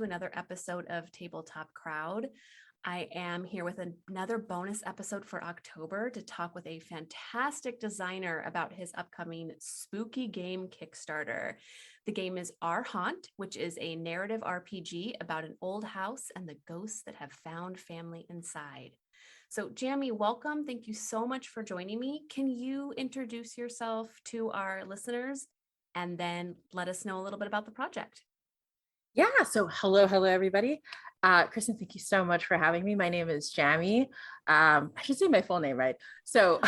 to another episode of Tabletop Crowd. I am here with another bonus episode for October to talk with a fantastic designer about his upcoming spooky game Kickstarter. The game is Our Haunt, which is a narrative RPG about an old house and the ghosts that have found family inside. So, Jammi, welcome. Thank you so much for joining me. Can you introduce yourself to our listeners and then let us know a little bit about the project? Yeah, so hello, everybody. Kristin, thank you so much for having me. My name is Jammi. I should say my full name, right? So,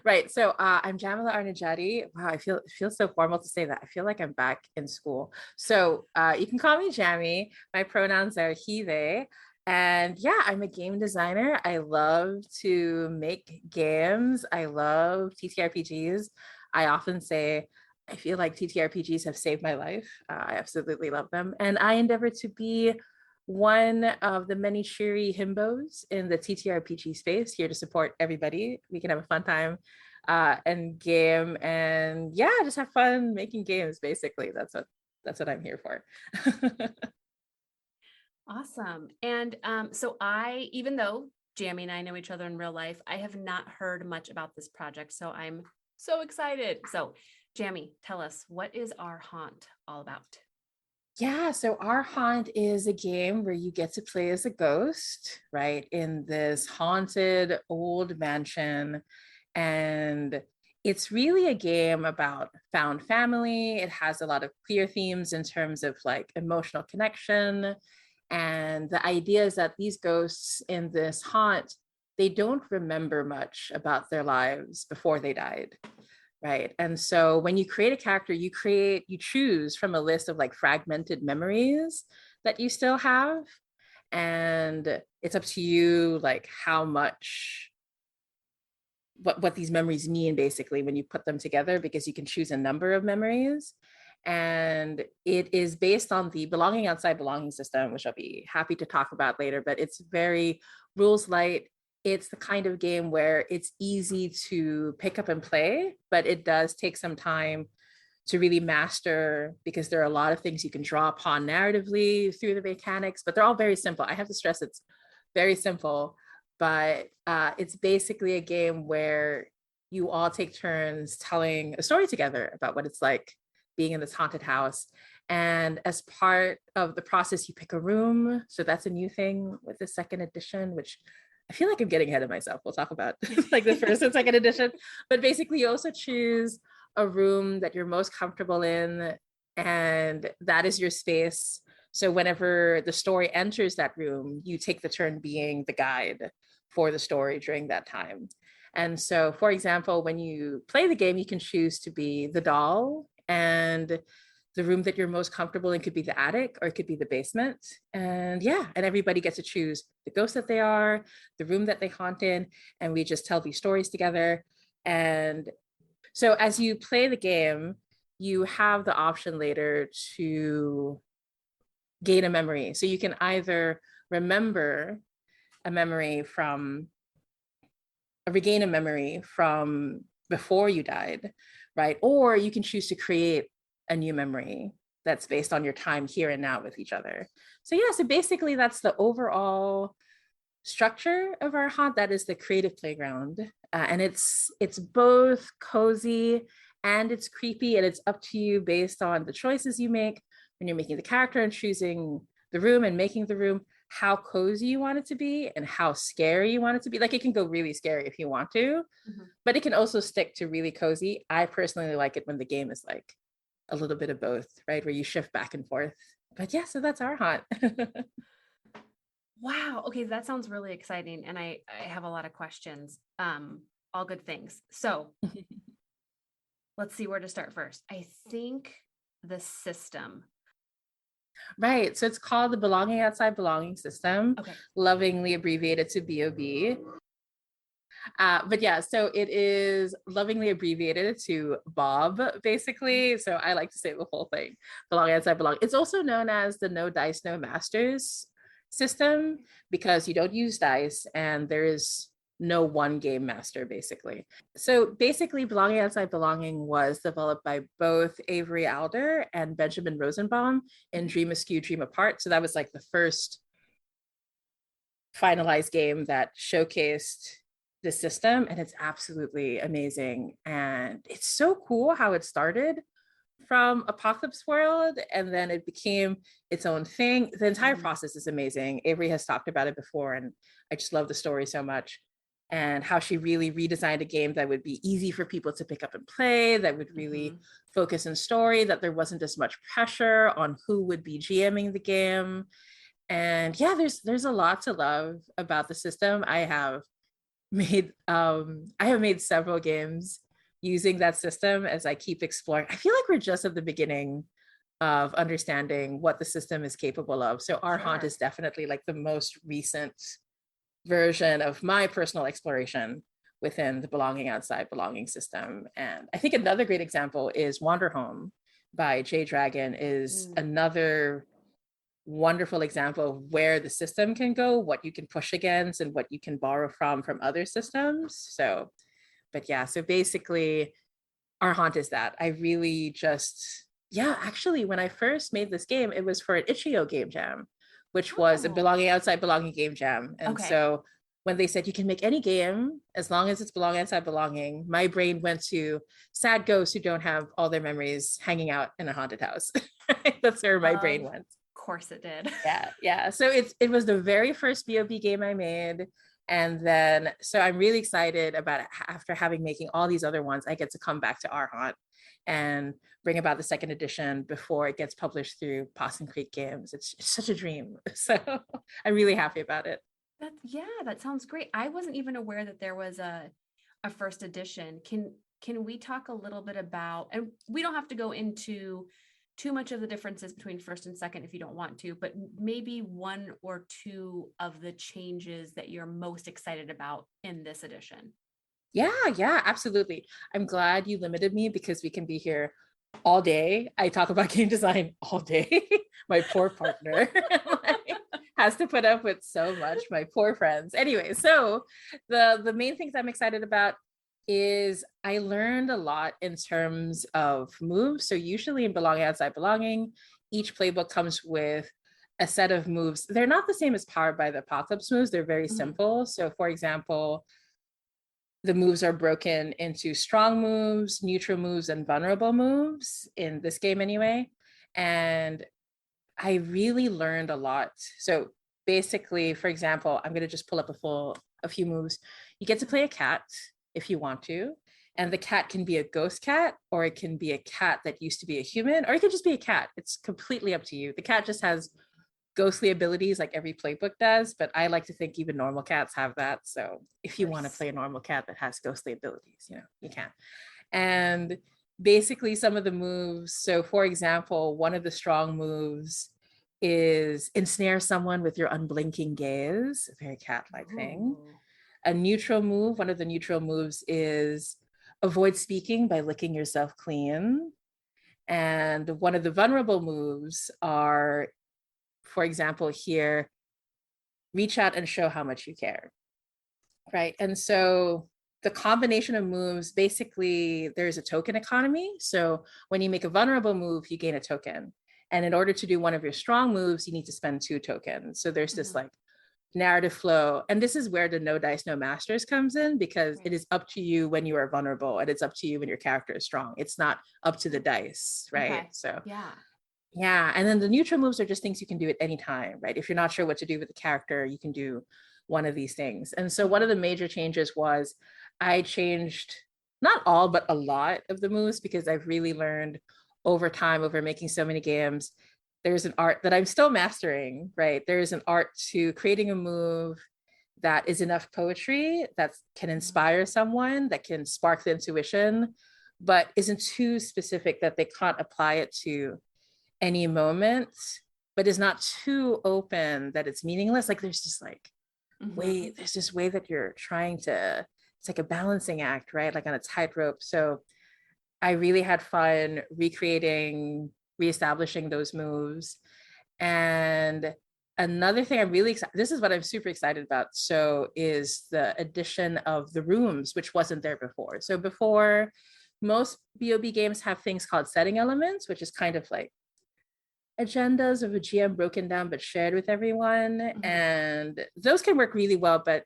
right. So I'm Jamila Arnajati. Wow, it feels so formal to say that. I feel like I'm back in school. So you can call me Jammi. My pronouns are he, they. And yeah, I'm a game designer. I love to make games. I love TTRPGs. I often say I feel like TTRPGs have saved my life. I absolutely love them. And I endeavor to be one of the many cheery himbos in the TTRPG space, here to support everybody. We can have a fun time and game, and yeah, just have fun making games. Basically, that's what I'm here for. Awesome. And so even though Jammi and I know each other in real life, I have not heard much about this project. So I'm so excited. So Jammi, tell us, what is Our Haunt all about? Yeah, so Our Haunt is a game where you get to play as a ghost, right, in this haunted old mansion. And it's really a game about found family. It has a lot of clear themes in terms of like emotional connection. And the idea is that these ghosts in this haunt, they don't remember much about their lives before they died. Right. And so when you create a character, you choose from a list of like fragmented memories that you still have. And it's up to you, like how much, what these memories mean, basically, when you put them together, because you can choose a number of memories. And it is based on the belonging outside belonging system, which I'll be happy to talk about later, but it's very rules light. It's the kind of game where it's easy to pick up and play, but it does take some time to really master, because there are a lot of things you can draw upon narratively through the mechanics, but they're all very simple. I have to stress it's very simple, but it's basically a game where you all take turns telling a story together about what it's like being in this haunted house. And as part of the process, you pick a room. So that's a new thing with the second edition, which I feel like I'm getting ahead of myself. We'll talk about like the first and second edition. But basically, you also choose a room that you're most comfortable in, and that is your space. So whenever the story enters that room, you take the turn being the guide for the story during that time. And so, for example, when you play the game, you can choose to be the doll, and the room that you're most comfortable in could be the attic, or it could be the basement. And yeah, and everybody gets to choose the ghost that they are, the room that they haunt in, and we just tell these stories together. And so as you play the game, you have the option later to gain a memory. So you can either remember a memory from, regain a memory from before you died, right? Or you can choose to create a new memory that's based on your time here and now with each other. So yeah, so basically that's the overall structure of Our Haunt. That is the creative playground. And it's both cozy and it's creepy, and it's up to you based on the choices you make when you're making the character and choosing the room and making the room, how cozy you want it to be and how scary you want it to be. Like, it can go really scary if you want to, but it can also stick to really cozy. I personally like it when the game is like a little bit of both, right? Where you shift back and forth. But yeah, so that's Our Haunt. Wow. Okay, that sounds really exciting. And I have a lot of questions. All good things. So let's see where to start first. I think the system. Right. So it's called the Belonging Outside Belonging System, Okay. lovingly abbreviated to BOB. But yeah, so it is lovingly abbreviated to Bob, basically. So I like to say the whole thing, belong as I belong. It's also known as the no dice, no masters system, because you don't use dice and there is no one game master, basically. So basically, Belonging Outside Belonging was developed by both Avery Alder and Benjamin Rosenbaum in Dream Askew, Dream Apart. So that was like the first finalized game that showcased the system, and it's absolutely amazing. And it's so cool how it started from Apocalypse World and then it became its own thing. The entire process is amazing. Avery has talked about it before, and I just love the story so much. And how she really redesigned a game that would be easy for people to pick up and play, that would really focus on story, that there wasn't as much pressure on who would be GMing the game. And yeah, there's a lot to love about the system. I have made several games using that system as I keep exploring. I feel like we're just at the beginning of understanding what the system is capable of. So our haunt is definitely like the most recent version of my personal exploration within the Belonging Outside Belonging system. And I think another great example is Wander Home by J Dragon is another wonderful example of where the system can go, what you can push against, and what you can borrow from other systems. So, but yeah, so basically, our haunt is that. I really just, yeah, actually, when I first made this game, it was for an Itch.io game jam, which was a Belonging Outside Belonging game jam. And so when they said you can make any game as long as it's Belonging Outside Belonging, my brain went to sad ghosts who don't have all their memories hanging out in a haunted house. That's where my brain went. Course it did. Yeah. So it was the very first BOB game I made. And then, so I'm really excited about it. After having making all these other ones, I get to come back to our haunt and bring about the second edition before it gets published through Possum Creek Games. It's such a dream. So I'm really happy about it. That sounds great. I wasn't even aware that there was a first edition. Can we talk a little bit about, and we don't have to go into too much of the differences between first and second if you don't want to, but maybe one or two of the changes that you're most excited about in this edition. Yeah, absolutely. I'm glad you limited me because we can be here all day. I talk about game design all day. My poor partner has to put up with so much, my poor friends. Anyway, so the main things I'm excited about is I learned a lot in terms of moves. So usually in Belonging Outside Belonging, each playbook comes with a set of moves. They're not the same as Powered by the Apocalypse moves. They're very simple. So for example, the moves are broken into strong moves, neutral moves, and vulnerable moves in this game anyway. And I really learned a lot. So basically, for example, I'm going to just pull up a few moves. You get to play a cat if you want to. And the cat can be a ghost cat, or it can be a cat that used to be a human, or it could just be a cat. It's completely up to you. The cat just has ghostly abilities like every playbook does, but I like to think even normal cats have that. So if you want to play a normal cat that has ghostly abilities, you can. And basically some of the moves, so for example, one of the strong moves is ensnare someone with your unblinking gaze, a very cat-like thing. A neutral move, one of the neutral moves is avoid speaking by licking yourself clean. And one of the vulnerable moves are, for example, here, reach out and show how much you care, right? And so the combination of moves, basically there's a token economy. So when you make a vulnerable move, you gain a token. And in order to do one of your strong moves, you need to spend 2 tokens. So there's this like narrative flow. And this is where the no dice, no masters comes in, because it is up to you when you are vulnerable and it's up to you when your character is strong. It's not up to the dice, right? So yeah. And then the neutral moves are just things you can do at any time, right? If you're not sure what to do with the character, you can do one of these things. And so one of the major changes was I changed not all, but a lot of the moves, because I've really learned over time, over making so many games, there's an art that I'm still mastering, right? There's an art to creating a move that is enough poetry that can inspire someone, that can spark the intuition, but isn't too specific that they can't apply it to any moment, but is not too open that it's meaningless. Like there's just like there's this way that you're trying to, it's like a balancing act, right? Like on a tightrope. So I really had fun reestablishing those moves. And another thing I'm really excited, this is what I'm super excited about. So is the addition of the rooms, which wasn't there before. So before, most BOB games have things called setting elements, which is kind of like agendas of a GM broken down but shared with everyone. Mhm. And those can work really well. But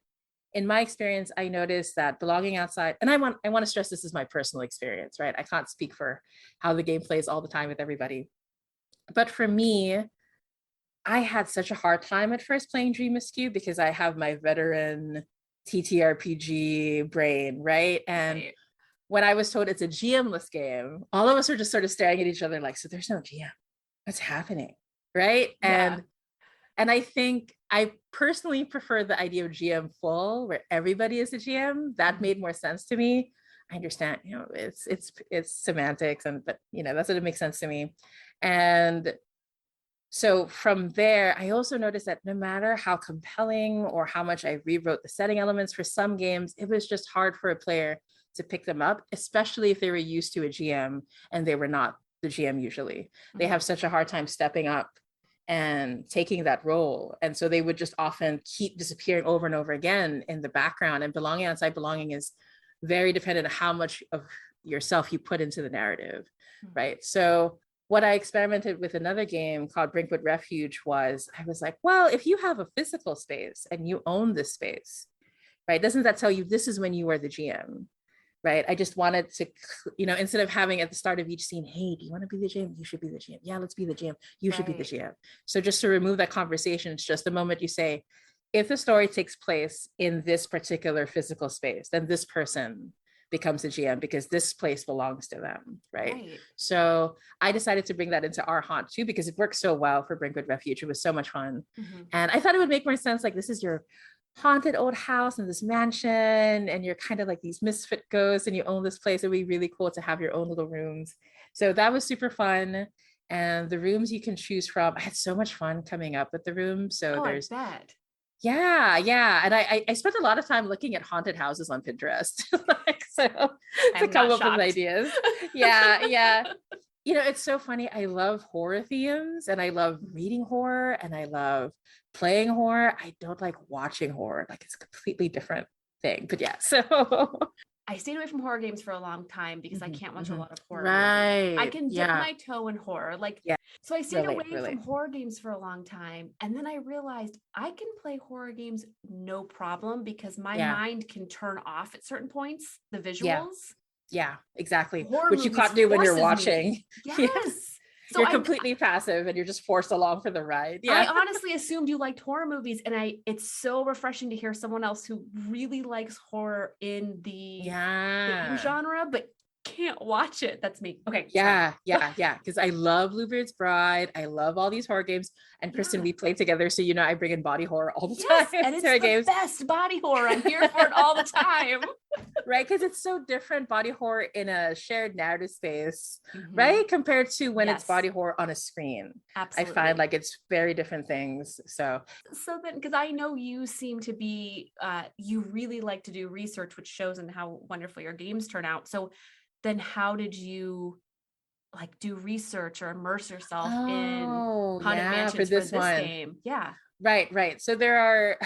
in my experience, I noticed that belonging outside, and I want to stress this is my personal experience, right? I can't speak for how the game plays all the time with everybody. But for me, I had such a hard time at first playing Dream Askew because I have my veteran TTRPG brain, right? And Right. when I was told it's a GM-less game, all of us are just sort of staring at each other like, so there's no GM. What's happening? Right. Yeah. And I think I personally prefer the idea of GM full, where everybody is a GM. That Mhm. made more sense to me. I understand, it's semantics, and but that's what it makes sense to me. And so from there, I also noticed that no matter how compelling or how much I rewrote the setting elements for some games, it was just hard for a player to pick them up, especially if they were used to a GM and they were not the GM usually. They Mhm. have such a hard time stepping up and taking that role. And so they would just often keep disappearing over and over again in the background. And belonging outside belonging is very dependent on how much of yourself you put into the narrative, Mhm. right? So what I experimented with another game called Brinkwood Refuge was I was like, well, if you have a physical space and you own this space, right? Doesn't that tell you this is when you are the GM? Right. I just wanted to, instead of having at the start of each scene, hey, do you want to be the GM? You should be the GM. Yeah, let's be the GM. You should be the Right. GM. So just to remove that conversation, it's just the moment you say, if the story takes place in this particular physical space, then this person becomes the GM because this place belongs to them. Right. Right. So I decided to bring that into our haunt too, because it worked so well for Brinkwood Refuge. It was so much fun. Mhm. And I thought it would make more sense. Like, this is your haunted old house in this mansion, and you're kind of like these misfit ghosts and you own this place. It'd be really cool to have your own little rooms. So that was super fun. And the rooms you can choose from, I had so much fun coming up with the rooms. So Oh, I there's, bet. yeah. And I spent a lot of time looking at haunted houses on Pinterest, like, so to I'm come not up with shocked. ideas. Yeah. It's so funny. I love horror themes and I love reading horror and I love playing horror. I don't like watching horror. Like, it's a completely different thing. But yeah, so I stayed away from horror games for a long time because I Mhm, can't watch a mhm. lot of horror movies. I Right. can dip Yeah. my toe in horror. Like, Yeah. so I stayed Relate, away from relate. horror games for a long time. And then I realized I can play horror games no problem because my Yeah. mind can turn off at certain points, the Yeah. visuals. Yeah. Exactly. Horror Which you movies can't do when you're forces me. watching. Yes. Yes. So You're I completely passive and you're just forced along for the ride. I Yeah. honestly assumed you liked horror movies, and it's so refreshing to hear someone else who really likes horror in the game Yeah. genre, but can't watch it. That's me. Okay, sorry. Yeah. Because I love Bluebeard's Bride. I love all these horror games. And Kristin, Yeah. we play together. So, I bring in body horror all the Yes, time and to it's our the games. best body horror. I'm here for it all the time. Right. Because it's so different body horror in a shared narrative space, Mhm. right? Compared to when it's Yes, body horror on a screen. I find absolutely. like it's very different things. So, So then, because I know you seem to be, you really like to do research, which shows in how wonderful your games turn out. So then, how did you like do research or immerse yourself in oh, haunted yeah, for mansions for this this one. game? Yeah. Right. So there are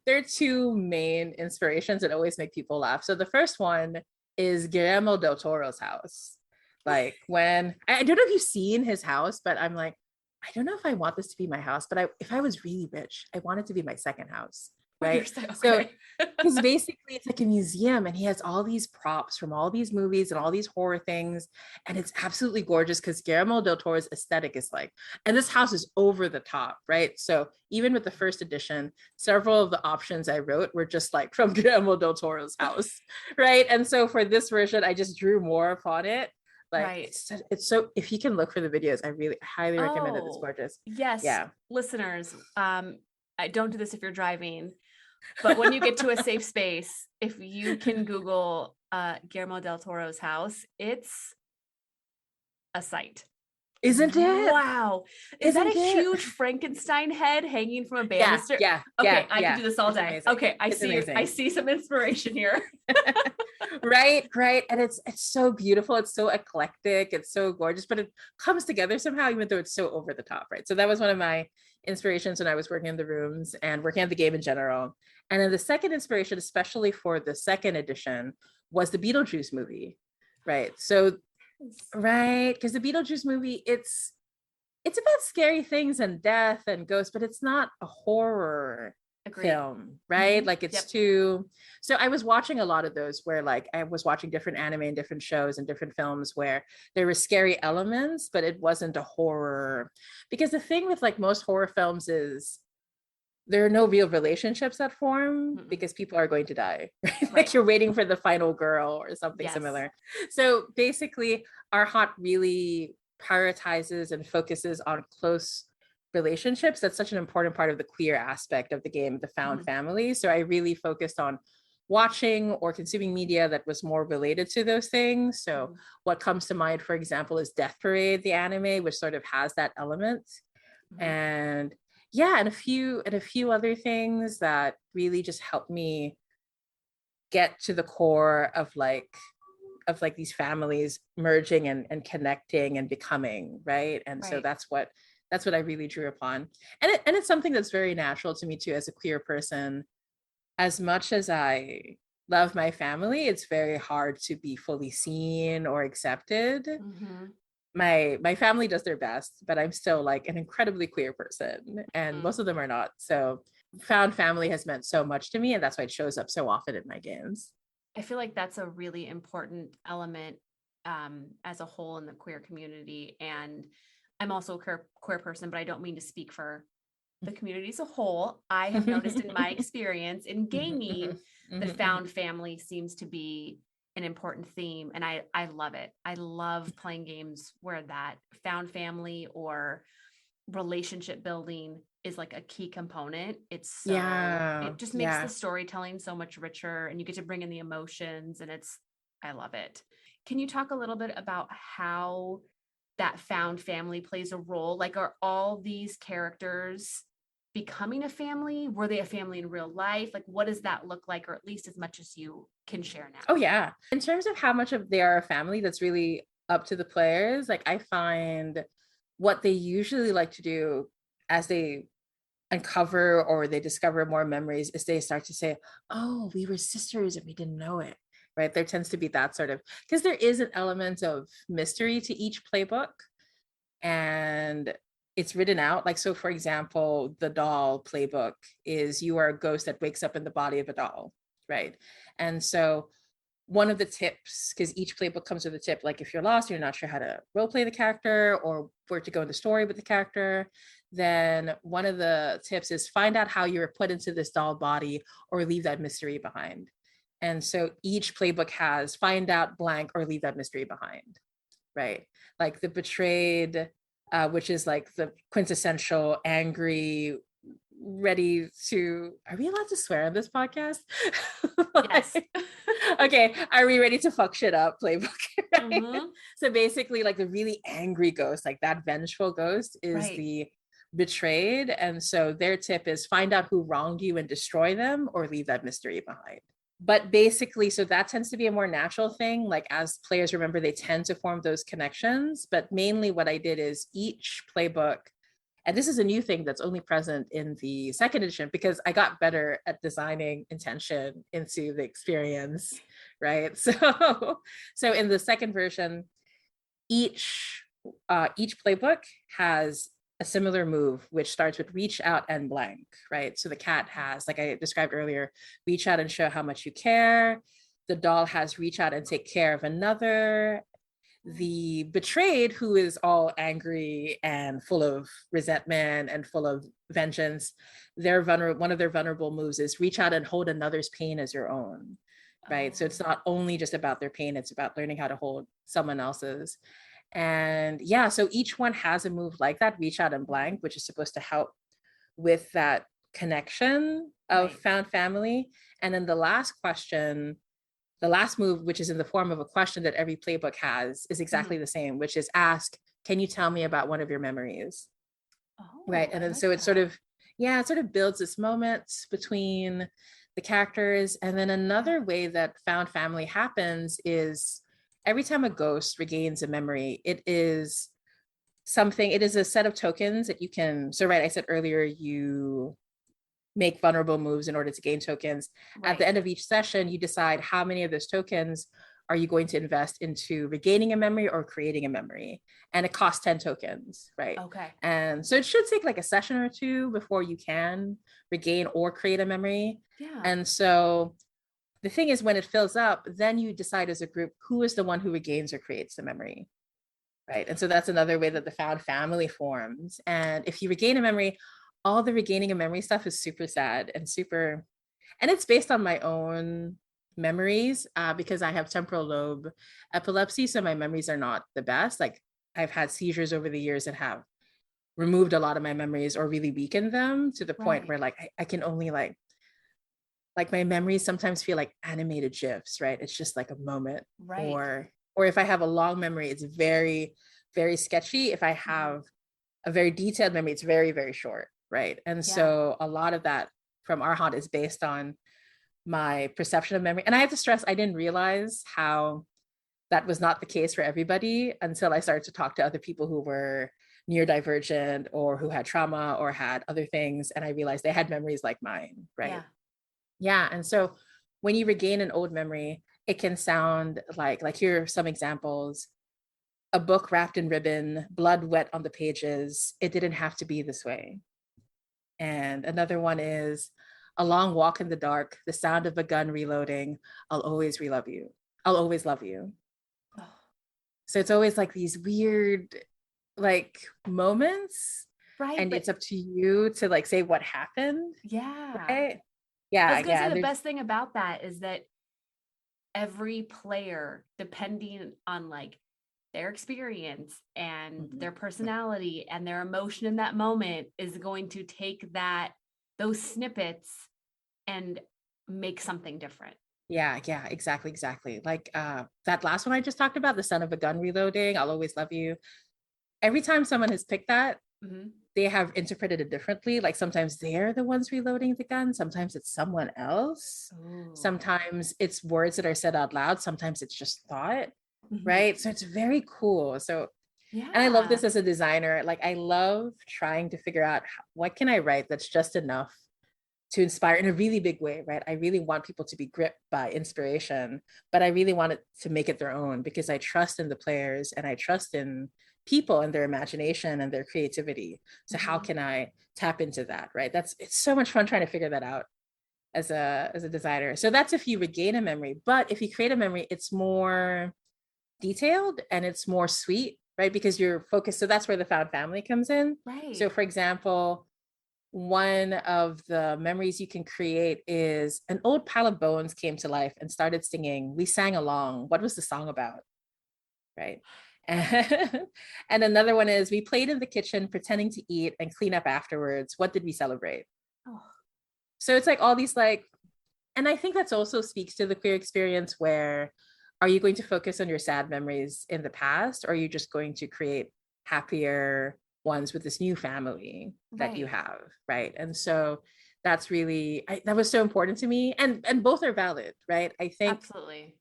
there are two main inspirations that always make people laugh. So the first one is Guillermo del Toro's house. Like, when I don't know if you've seen his house, but I'm like, I don't know if I want this to be my house, but if I was really rich, I want it to be my second house. Oh, you're Right. so So okay. because basically it's like a museum and he has all these props from all these movies and all these horror things. And it's absolutely gorgeous because Guillermo del Toro's aesthetic is like, and this house is over the top, right? So even with the first edition, several of the options I wrote were just like from Guillermo del Toro's house, right? And so for this version, I just drew more upon it. Like, Right. it's so, if you can look for the videos, I really highly recommend it. It's Oh, gorgeous. yes, Yeah. listeners. I don't do this if you're driving, but when you get to a safe space, if you can Google Guillermo del Toro's house, it's a sight. Isn't it? Wow. Is that Isn't a it? huge Frankenstein head hanging from a Yeah, banister? yeah, Okay, yeah, I could yeah. do this all It's day. amazing. Okay, It's I amazing. see some inspiration here. Right, right. And it's so beautiful. It's so eclectic. It's so gorgeous, but it comes together somehow, even though it's so over the top, right? So that was one of my inspirations when I was working in the rooms and working on the game in general. And then the second inspiration, especially for the second edition, was the Beetlejuice movie. Right. So right, because the Beetlejuice movie, it's about scary things and death and ghosts, but it's not a horror Agreed. film, right? Mhm. Like it's Yep. too. So I was watching a lot of those where like I was watching different anime and different shows and different films where there were scary elements, but it wasn't a horror. Because the thing with like most horror films is there are no real relationships that form Mm-mm. because people are going to die. Right? Right. Like you're waiting for the final girl or something Yes. similar. So basically, our haunt really prioritizes and focuses on close relationships. That's such an important part of the queer aspect of the game, the found family. So I really focused on watching or consuming media that was more related to those things. So what comes to mind, for example, is Death Parade, the anime, which sort of has that element. And yeah, and a few other things that really just helped me get to the core of like these families merging and connecting and becoming, right? And so Right. that's what I really drew upon. And it's something that's very natural to me too as a queer person. As much as I love my family, it's very hard to be fully seen or accepted. Mhm. My family does their best, but I'm still like an incredibly queer person, and most of them are not. So found family has meant so much to me, and that's why it shows up so often in my games. I feel like that's a really important element as a whole in the queer community. And I'm also a queer person, but I don't mean to speak for the community as a whole. I have noticed in my experience in gaming, the found family seems to be an important theme. And I love it. I love playing games where that found family or relationship building is like a key component. It's so Yeah, it just makes the yeah. storytelling so much richer and you get to bring in the emotions and I love it. Can you talk a little bit about how that found family plays a role? Like are all these characters becoming a family? Were they a family in real life? Like what does that look like, or at least as much as you can share now? Oh yeah. In terms of how much of they are a family, that's really up to the players. Like I find what they usually like to do as they uncover or they discover more memories is they start to say, oh, we were sisters and we didn't know it. Right. There tends to be that sort of, because there is an element of mystery to each playbook. And it's written out. Like, so for example, the doll playbook is you are a ghost that wakes up in the body of a doll. Right. And so one of the tips, because each playbook comes with a tip, like if you're lost, you're not sure how to role play the character or where to go in the story with the character, then one of the tips is find out how you were put into this doll body or leave that mystery behind. And so each playbook has find out blank or leave that mystery behind, right? Like the betrayed, which is like the quintessential angry, ready to, are we allowed to swear on this podcast? Yes. Okay, are we ready to fuck shit up playbook? Right? Mm-hmm. So basically like the really angry ghost, like that vengeful ghost is Right. the betrayed. And so their tip is find out who wronged you and destroy them or leave that mystery behind. But basically, so that tends to be a more natural thing. Like as players remember, they tend to form those connections. But mainly what I did is each playbook, and this is a new thing that's only present in the second edition because I got better at designing intention into the experience, right? So in the second version, each each playbook has a similar move, which starts with reach out and blank, right? So the cat has, like I described earlier, reach out and show how much you care. The doll has reach out and take care of another. The betrayed, who is all angry and full of resentment and full of vengeance, their vulnerable, one of their vulnerable moves is reach out and hold another's pain as your own, right? So it's not only just about their pain, it's about learning how to hold someone else's. And yeah, so each one has a move like that, reach out and blank, which is supposed to help with that connection of found family. And then the last question, the last move, which is in the form of a question that every playbook has, is exactly the same, which is ask, can you tell me about one of your memories? Right. Oh, And I then like so it sort that. of, yeah, it sort of builds this moment between the characters. And then Yeah. another way that found family happens is every time a ghost regains a memory, it is a set of tokens that you can. So, right, I said earlier, you make vulnerable moves in order to gain tokens. At the Right. end of each session, you decide how many of those tokens are you going to invest into regaining a memory or creating a memory. And it costs 10 tokens, right? Okay. And so it should take like a session or two before you can regain or create a memory. Yeah. And so the thing is, when it fills up, then you decide as a group who is the one who regains or creates the memory. Right. And so that's another way that the found family forms. And if you regain a memory, all the regaining a memory stuff is super sad and super, and it's based on my own memories because I have temporal lobe epilepsy. So my memories are not the best. Like I've had seizures over the years that have removed a lot of my memories or really weakened them to the point Right. where like I can only like my memories sometimes feel like animated gifs, right? It's just like a moment. Right. Or if I have a long memory, it's very, very sketchy. If I Mhm. have a very detailed memory, it's very, very short, right? And Yeah. so a lot of that from Arhant is based on my perception of memory. And I have to stress, I didn't realize how that was not the case for everybody until I started to talk to other people who were neurodivergent or who had trauma or had other things. And I realized they had memories like mine, right? Yeah. Yeah. And so when you regain an old memory, it can sound like here are some examples. A book wrapped in ribbon, blood wet on the pages. It didn't have to be this way. And another one is a long walk in the dark, the sound of a gun reloading. I'll always relove you. I'll always love you. Oh, So it's always like these weird like moments. right. And But it's up to you to like say what happened. yeah. Right. I was Yeah. gonna say Yeah. the There's best thing about that is that every player, depending on like their experience and Mhm. their personality and their emotion in that moment, is going to take those snippets and make something different. Yeah, exactly. Like that last one I just talked about, the son of a gun reloading, I'll always love you. Every time someone has picked that, Mhm. they have interpreted it differently. Like sometimes they're the ones reloading the gun, sometimes it's someone else. Ooh. Sometimes it's words that are said out loud, sometimes it's just thought, Mhm. right? So it's very cool. So and I love Yeah. this as a designer. Like I love trying to figure out what can I write that's just enough to inspire in a really big way, right? I really want people to be gripped by inspiration, but I really want it to make it their own because I trust in the players and I trust in people and their imagination and their creativity. So how Mhm. can I tap into that, right? It's so much fun trying to figure that out as a designer. So that's if you regain a memory, but if you create a memory, it's more detailed and it's more sweet, right? Because you're focused. So that's where the found family comes in. So Right. for example, one of the memories you can create is an old pile of bones came to life and started singing. We sang along. What was the song about? Right. And, and another one is we played in the kitchen pretending to eat and clean up afterwards. What did we celebrate? Oh, So it's like all these like, and I think that's also speaks to the queer experience where are you going to focus on your sad memories in the past or are you just going to create happier ones with this new family that you right. have, right? And so that's really that was so important to me and both are valid, right? I think Absolutely.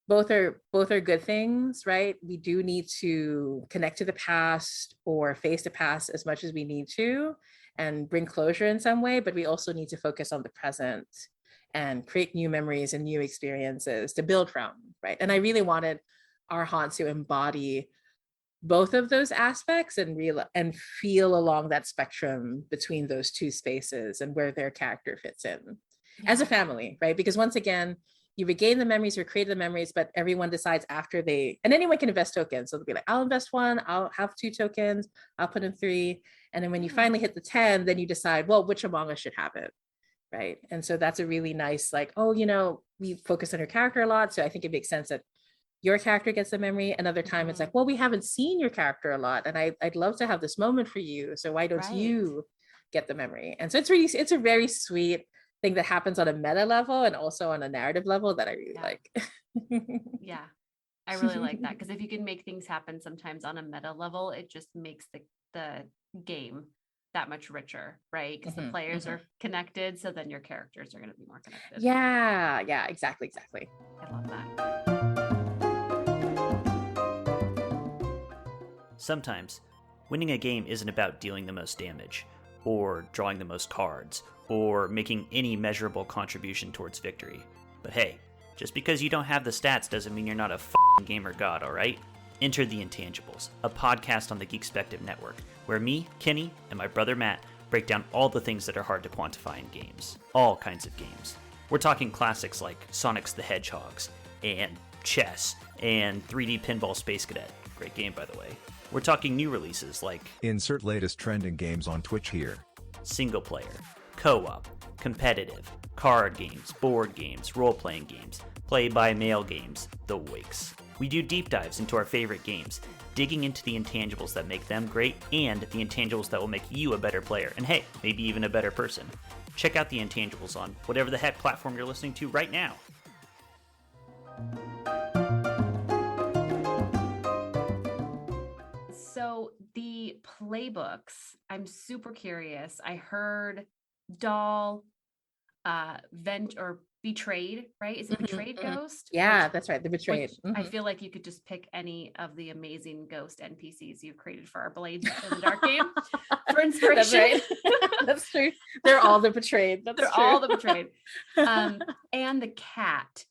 both are good things, right? We do need to connect to the past or face the past as much as we need to and bring closure in some way, but we also need to focus on the present and create new memories and new experiences to build from, right? And I Mhm. really wanted our haunt to embody both of those aspects and feel along that spectrum between those two spaces and where their character fits in as a Yeah. family, right? Because once again, you regain the memories or create the memories, but everyone decides after and anyone can invest tokens. So they'll be like, I'll invest one, I'll have two tokens, I'll put in three. And then when you Yeah. finally hit the 10, then you decide, well, which among us should have it, right? And so that's a really nice, like, oh, we focus on your character a lot. So I think it makes sense that your character gets the memory. Another time it's Mhm. like, well, we haven't seen your character a lot. And I'd love to have this moment for you. So why don't Right. you get the memory? And so it's a very sweet thing that happens on a meta level and also on a narrative level that I really Yeah. like. Yeah. I really like that, because if you can make things happen sometimes on a meta level, it just makes the game that much richer, right? Because the players are connected, so then your characters are going to be more connected. Yeah, exactly. I love that. Sometimes, winning a game isn't about dealing the most damage, or drawing the most cards, or making any measurable contribution towards victory. But hey, just because you don't have the stats doesn't mean you're not a f***ing gamer god, alright? Enter The Intangibles, a podcast on the Geekspective Network, where me, Kenny, and my brother Matt break down all the things that are hard to quantify in games. All kinds of games. We're talking classics like Sonic's the Hedgehogs, and chess, and 3D Pinball Space Cadet. Great game, by the way. We're talking new releases like Insert latest trending games on Twitch here. Single player, co-op, competitive, card games, board games, role-playing games, play-by-mail games, the Wakes. We do deep dives into our favorite games, digging into the intangibles that make them great and the intangibles that will make you a better player, and hey, maybe even a better person. Check out the intangibles on whatever the heck platform you're listening to right now. So the playbooks, I'm super curious. I heard doll, betrayed, right? Is it betrayed ghost? Yeah, that's right. The betrayed. I feel like you could just pick any of the amazing ghost NPCs you've created for our Blades in the Dark game for inspiration. That's right. That's true. They're all the betrayed. They're all the betrayed. And the cat.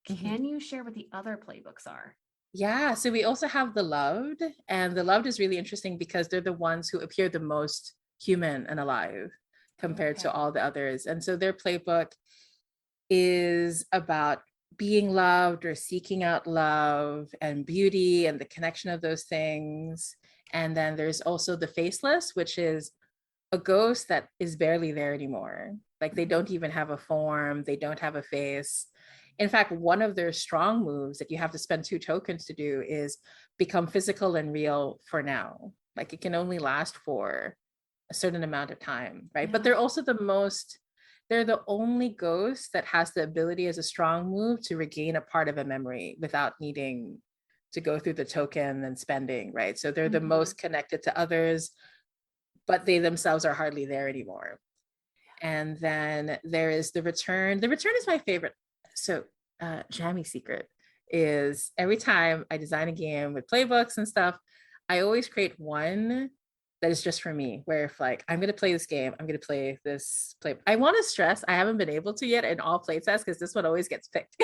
Can you share what the other playbooks are? Yeah, so we also have the loved, and the loved is really interesting because they're the ones who appear the most human and alive compared to all the others. And so their playbook is about being loved or seeking out love and beauty and the connection of those things. And then there's also the faceless, which is a ghost that is barely there anymore. Like they don't even have a form, they don't have a face. In fact, one of their strong moves that you have to spend 2 tokens to do is become physical and real for now. Like it can only last for a certain amount of time, right? Yeah. But they're also they're the only ghost that has the ability as a strong move to regain a part of a memory without needing to go through the token and spending, right? So they're the most connected to others, but they themselves are hardly there anymore. And then there is the return. The return is my favorite. So Jammi's secret is every time I design a game with playbooks and stuff, I always create one that is just for me, where if like, I'm going to play this game, I'm going to play this play. I want to stress, I haven't been able to yet in all play tests because this one always gets picked.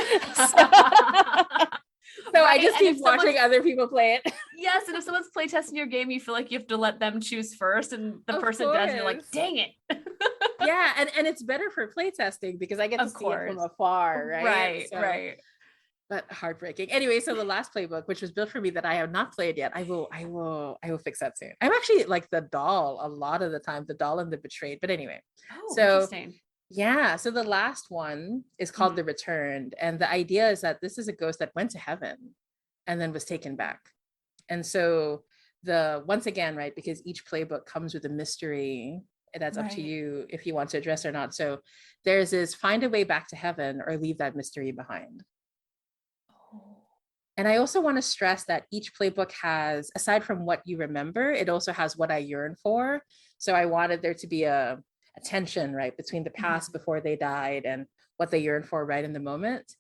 So right, I just keep watching other people play it. Yes, and if someone's play testing your game, you feel like you have to let them choose first, and the person does, and you're like, dang it. Yeah, and it's better for play testing because I get to see it from afar, right? Right. But heartbreaking. Anyway, so the last playbook, which was built for me that I have not played yet, I will fix that soon. I'm actually like the doll a lot of the time, the doll and the betrayed. But anyway, interesting. Yeah, so the last one is called The Returned, and the idea is that this is a ghost that went to heaven and then was taken back. And so once again, right, because each playbook comes with a mystery, and that's up to you if you want to address or not. So there's this find a way back to heaven or leave that mystery behind. And I also want to stress that each playbook has, aside from what you remember, it also has what I yearn for. So I wanted there to be a tension, right, between the past before they died and what they yearn for right in the moment.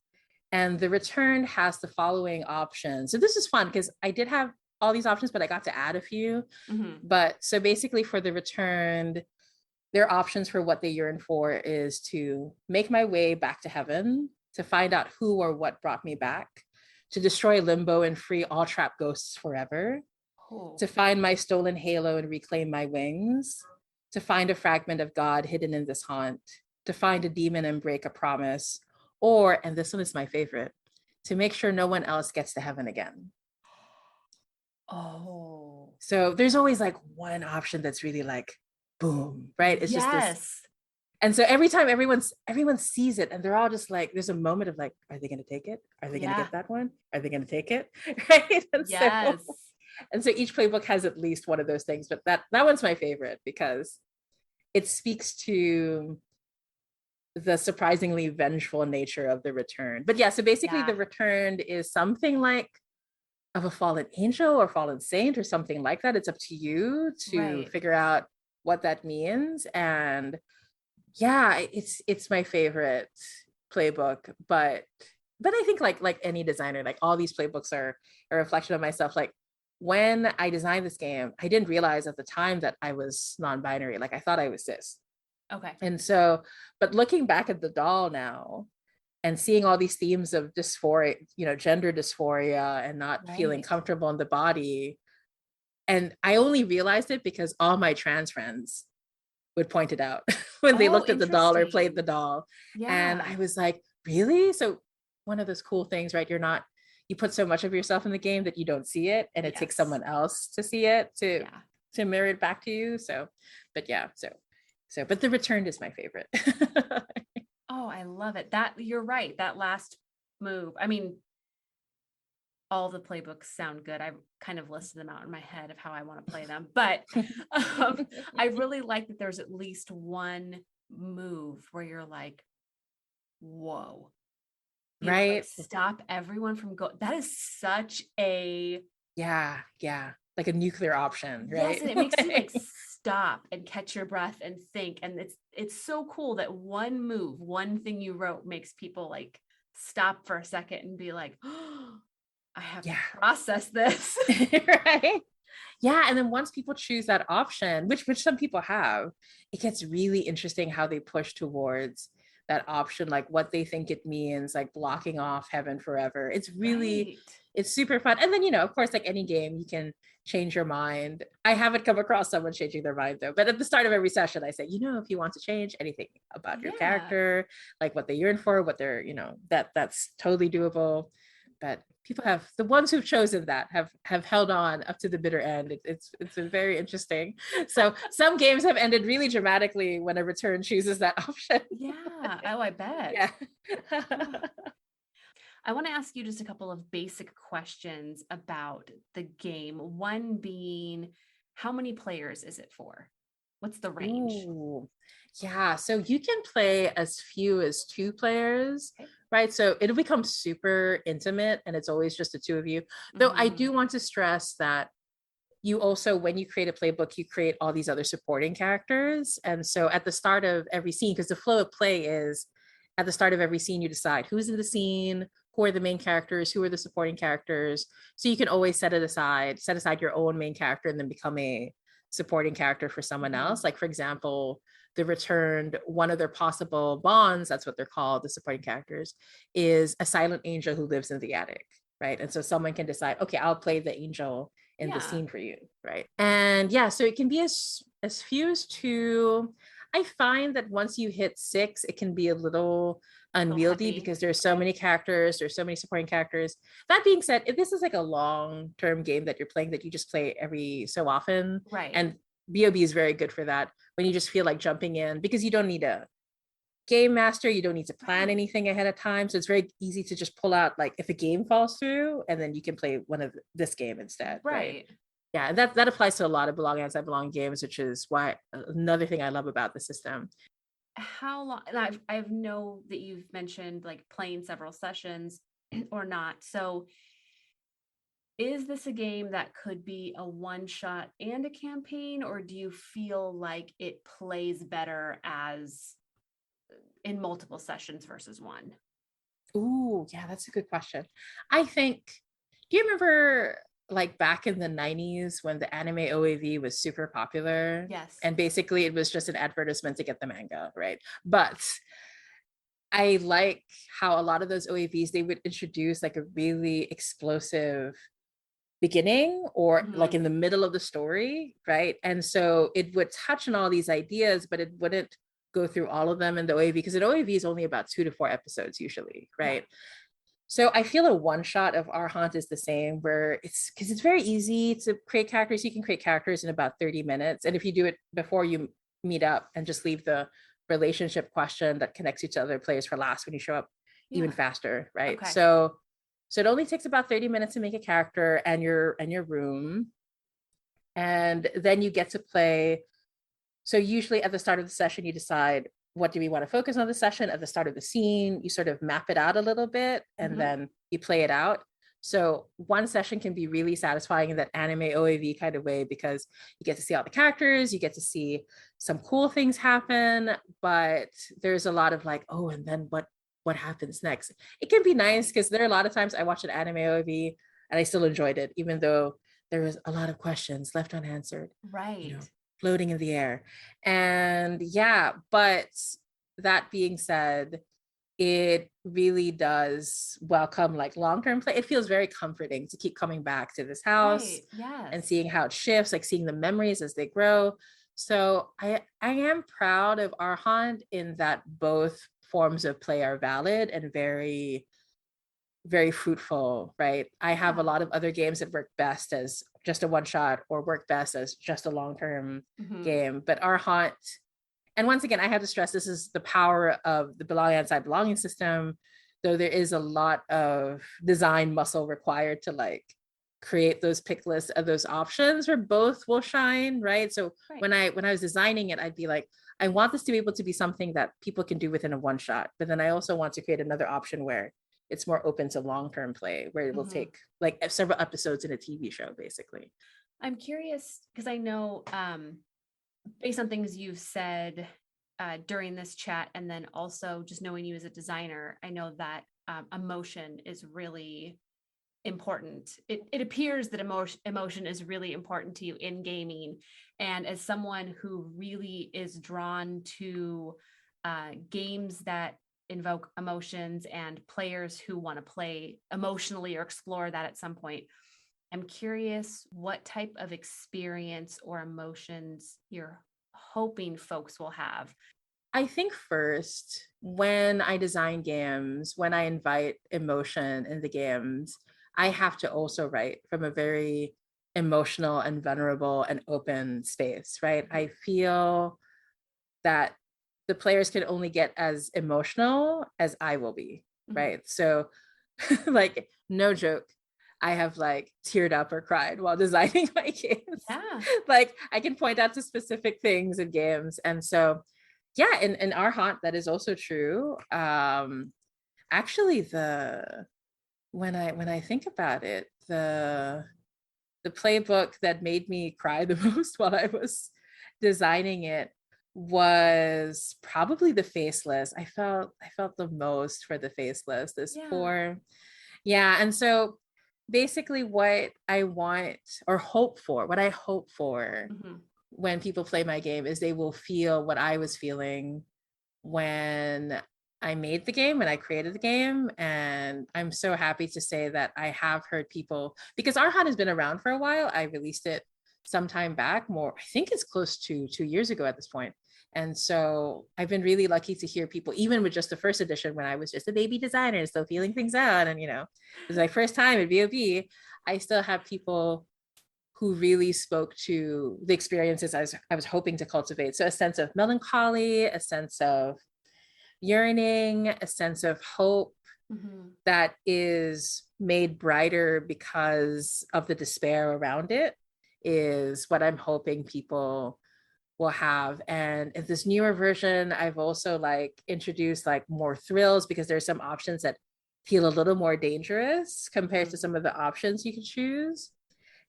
And the return has the following options. So this is fun because I did have all these options, but I got to add a few. But so basically for the returned, their options for what they yearn for is to make my way back to heaven, to find out who or what brought me back, to destroy limbo and free all trapped ghosts forever, to find my stolen halo and reclaim my wings, to find a fragment of God hidden in this haunt, to find a demon and break a promise, or, and this one is my favorite, to make sure no one else gets to heaven again. So there's always like one option that's really like, boom, right? It's just this. And so every time everyone sees it and they're all just like, there's a moment of like, are they going to take it? Are they going to get that one? Are they going to take it? Right? And so each playbook has at least one of those things, but that one's my favorite because it speaks to the surprisingly vengeful nature of the return. But yeah, so basically the returned is something like of a fallen angel or fallen saint or something like that. It's up to you to figure out what that means. And yeah, it's my favorite playbook, but I think like any designer, like all these playbooks are a reflection of myself. Like when I designed this game, I didn't realize at the time that I was non-binary. Like I thought I was cis. Okay. And so, but looking back at the doll now and seeing all these themes of dysphoria, gender dysphoria and not feeling comfortable in the body. And I only realized it because all my trans friends would point it out when they looked at the doll or played the doll. Yeah. And I was like, really? So one of those cool things, right? You put so much of yourself in the game that you don't see it, and it takes someone else to see it to mirror it back to you. So, but yeah, but The Returned is my favorite. Oh, I love it. That you're right. That last move. I mean, all the playbooks sound good. I kind of listed them out in my head of how I want to play them, but I really like that there's at least one move where you're like, whoa, like stop everyone from going. That is such a like a nuclear option, right? Yes, and it makes you like stop and catch your breath and think. And it's so cool that one move, one thing you wrote makes people like stop for a second and be like, oh, I have to process this. Right. Yeah. And then once people choose that option, which some people have, it gets really interesting how they push towards that option, like what they think it means, like blocking off heaven forever. It's really, it's super fun. And then, of course, like any game, you can change your mind. I haven't come across someone changing their mind though, but at the start of every session, I say, if you want to change anything about your character, like what they yearn for, what they're, that's totally doable. But people the ones who've chosen that have held on up to the bitter end. It's been very interesting. So some games have ended really dramatically when a return chooses that option. Yeah. Oh, I bet. Yeah. I want to ask you just a couple of basic questions about the game. One being, how many players is it for? What's the range? Ooh. Yeah, so you can play as few as 2 players, right? So it'll become super intimate and it's always just the 2 of you. Though I do want to stress that you also, when you create a playbook, you create all these other supporting characters. And so at the start of every scene, because the flow of play is at the start of every scene, you decide who's in the scene, who are the main characters, who are the supporting characters. So you can always set aside your own main character and then become a supporting character for someone else. Like, for example, The Returned, one of their possible bonds, that's what they're called, the supporting characters, is a silent angel who lives in the attic, right? And so someone can decide, okay, I'll play the angel in the scene for you, right? And so it can be as few as 2. I find that once you hit 6, it can be a little unwieldy because there's so many characters, there's so many supporting characters. That being said, if this is like a long-term game that you're playing that you just play every so often, right? And BOB is very good for that, when you just feel like jumping in, because you don't need a game master, you don't need to plan anything ahead of time. So it's very easy to just pull out, like if a game falls through, and then you can play one of this game instead, right? Yeah, that applies to a lot of belong and anti-belong games, which is why another thing I love about the system. How long? And I know that you've mentioned like playing several sessions or not. So is this a game that could be a one shot and a campaign, or do you feel like it plays better as in multiple sessions versus one? Ooh, yeah, that's a good question. I think, do you remember like back in the 90s when the anime OAV was super popular? Yes. And basically it was just an advertisement to get the manga, right? But I like how a lot of those OAVs, they would introduce like a really explosive beginning or like in the middle of the story, right? And so it would touch on all these ideas, but it wouldn't go through all of them in the OAV, because an OAV is only about 2 to 4 episodes usually, right? Yeah. So I feel a one shot of Our Haunt is the same, where it's because it's very easy to create characters. You can create characters in about 30 minutes. And if you do it before you meet up and just leave the relationship question that connects you to other players for last, when you show up even faster, right? Okay. So it only takes about 30 minutes to make a character and your room. And then you get to play. So usually at the start of the session, you decide, what do we want to focus on the session? At the start of the scene, you sort of map it out a little bit, and then you play it out. So one session can be really satisfying in that anime OAV kind of way, because you get to see all the characters, you get to see some cool things happen, but there's a lot of like, oh, and then what happens next? It can be nice because there are a lot of times I watched an anime OAV and I still enjoyed it, even though there was a lot of questions left unanswered, Right. floating in the air. And yeah, but that being said, it really does welcome like long-term play. It feels very comforting to keep coming back to this house Right. Yes. and seeing how it shifts, like seeing the memories as they grow. So I am proud of our haunt in that both forms of play are valid and very, very fruitful, right? I have a lot of other games that work best as just a one shot or work best as just a long-term game, but our haunt, and once again, I have to stress, this is the power of the belonging outside belonging system, though there is a lot of design muscle required to like create those pick lists of those options where both will shine, right? So when I was designing it, I'd be like, I want this to be able to be something that people can do within a one shot, but then I also want to create another option where it's more open to long-term play, where it will take like several episodes in a TV show, basically. I'm curious because I know based on things you've said during this chat, and then also just knowing you as a designer, I know that emotion is really important. It appears that emotion is really important to you in gaming. And as someone who really is drawn to games that invoke emotions and players who want to play emotionally or explore that at some point, I'm curious what type of experience or emotions you're hoping folks will have. I think first, when I design games, when I invite emotion in the games, I have to also write from a very emotional and vulnerable and open space, right? I feel that the players can only get as emotional as I will be, right? So, like, no joke, I have like teared up or cried while designing my games. Yeah. Like, I can point out to specific things in games. And so, yeah, in our haunt, that is also true. Actually, when I think about it, the playbook that made me cry the most while I was designing it was probably the faceless. I felt the most for the faceless. This poor, yeah. And so basically what I want or hope for, what I hope for when people play my game is they will feel what I was feeling when I made the game and I created the game. And I'm so happy to say that I have heard people, because our haunt has been around for a while. I released it some time back, more, I think it's close to 2 years ago at this point. And so I've been really lucky to hear people, even with just the first edition, when I was just a baby designer, still feeling things out. And, it was my first time at VOB. I still have people who really spoke to the experiences I was hoping to cultivate. So a sense of melancholy, a sense of yearning, a sense of hope that is made brighter because of the despair around it is what I'm hoping people will have. And in this newer version, I've also like introduced like more thrills, because there's some options that feel a little more dangerous compared to some of the options you can choose.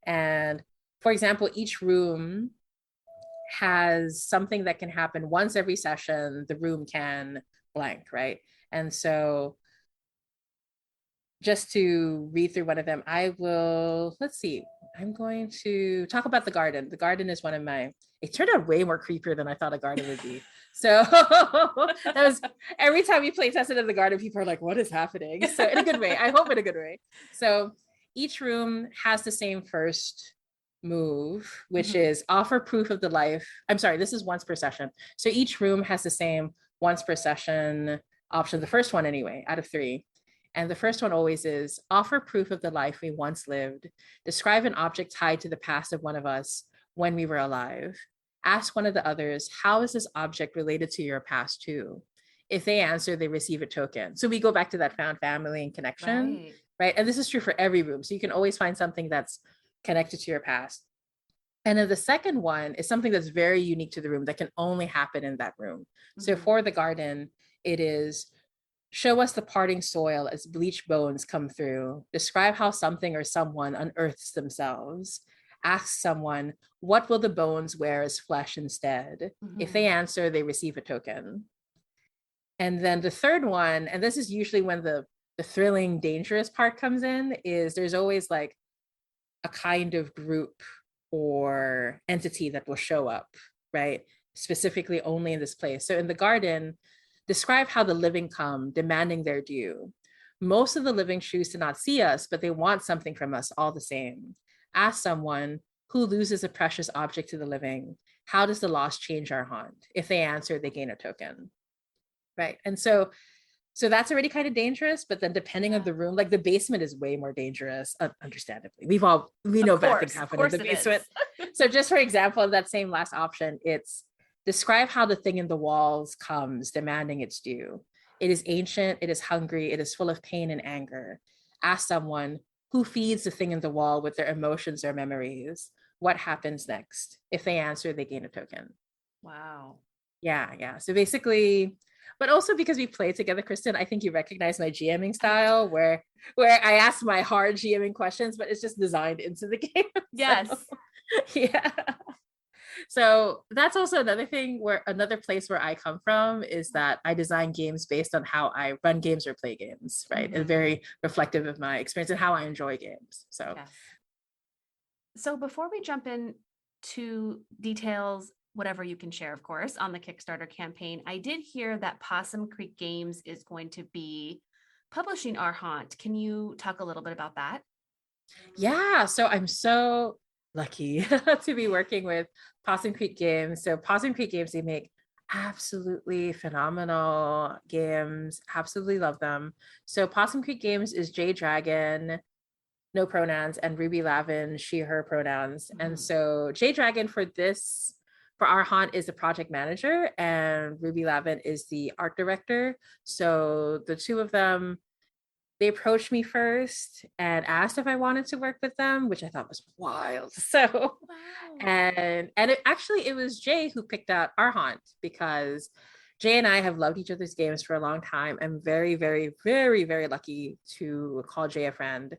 And for example, each room has something that can happen once every session. The room can blank, right? And so just to read through one of them, let's see, I'm going to talk about the garden. The garden is one of it turned out way more creepier than I thought a garden would be. So that was, every time we play tested in the garden, people are like, what is happening? So in a good way, I hope in a good way. So each room has the same first move, which is offer proof of the life. I'm sorry, this is once per session. So each room has the same once per session option, the first one anyway, out of 3. And the first one always is offer proof of the life we once lived. Describe an object tied to the past of one of us when we were alive. Ask one of the others, how is this object related to your past too? If they answer, they receive a token. So we go back to that found family and connection, right? And this is true for every room. So you can always find something that's connected to your past. And then the second one is something that's very unique to the room that can only happen in that room. So for the garden, it is Show us the parting soil as bleached bones come through. Describe how something or someone unearths themselves. Ask someone, what will the bones wear as flesh instead? If they answer, they receive a token. And then the third one, and this is usually when the thrilling, dangerous part comes in, is there's always like a kind of group or entity that will show up, right? Specifically only in this place. So in the garden, describe how the living come, demanding their due. Most of the living choose to not see us, but they want something from us all the same. Ask someone who loses a precious object to the living. How does the loss change our haunt? If they answer, they gain a token, right? And so that's already kind of dangerous, but then depending on the room, like the basement is way more dangerous, understandably. We know bad things happen in the basement. So just for example, of that same last option, it's describe how the thing in the walls comes, demanding its due. It is ancient, it is hungry, it is full of pain and anger. Ask someone who feeds the thing in the wall with their emotions or memories. What happens next? If they answer, they gain a token. Wow. Yeah. So basically, but also because we played together, Kristin, I think you recognize my GMing style where I ask my hard GMing questions, but it's just designed into the game. Yes. Yeah. So that's also another thing another place where I come from is that I design games based on how I run games or play games, right? And very reflective of my experience and how I enjoy games. So, yes. So before we jump in to details, whatever you can share, of course, on the Kickstarter campaign, I did hear that Possum Creek Games is going to be publishing Our Haunt. Can you talk a little bit about that? Yeah, so I'm so lucky to be working with Possum Creek Games. So Possum Creek Games, they make absolutely phenomenal games. Absolutely love them. So Possum Creek Games is J Dragon, no pronouns, and Ruby Lavin, she, her pronouns. And so J Dragon for Our Haunt is the project manager, and Ruby Lavin is the art director. So the two of them, they approached me first and asked if I wanted to work with them, which I thought was wild. So, and it was Jay who picked out Our Haunt because Jay and I have loved each other's games for a long time. I'm very, very, very, very lucky to call Jay a friend.